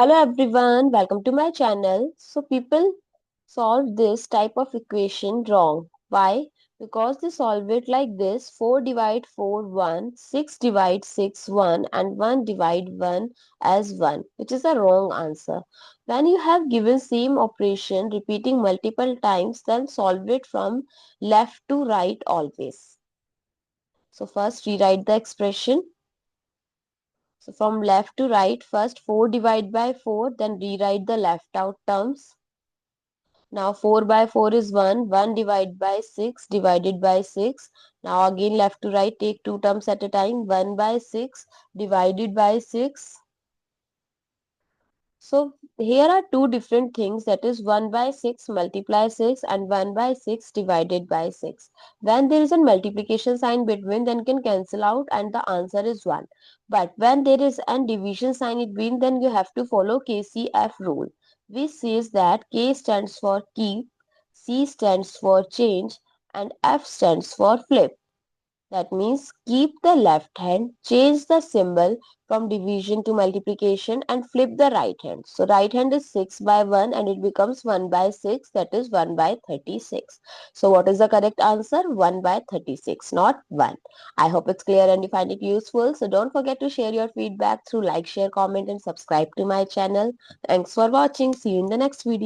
Hello everyone, welcome to my channel. So people solve this type of equation wrong. Why? Because they solve it like this: 4 divide 4 1, 6 divide 6 1 and 1 divide 1 as 1, which is a wrong answer. When you have given same operation repeating multiple times, then solve it from left to right always. So first rewrite the expression. So from left to right, first 4 divide by 4, then rewrite the left out terms. Now 4 by 4 is 1, 1 divided by 6 divided by 6. Now again left to right, take two terms at a time. 1 by 6 divided by 6. So here are two different things, that is 1 by 6 multiply 6 and 1 by 6 divided by 6. When there is a multiplication sign between, then can cancel out and the answer is 1. But when there is a division sign between, then you have to follow KCF rule, which says that K stands for keep, C stands for change and F stands for flip. That means keep the left hand, change the symbol from division to multiplication and flip the right hand. So right hand is 6 by 1 and it becomes 1 by 6, that is 1 by 36. So what is the correct answer? 1 by 36, not 1. I hope it's clear and you find it useful. So don't forget to share your feedback through like, share, comment and subscribe to my channel. Thanks for watching. See you in the next video.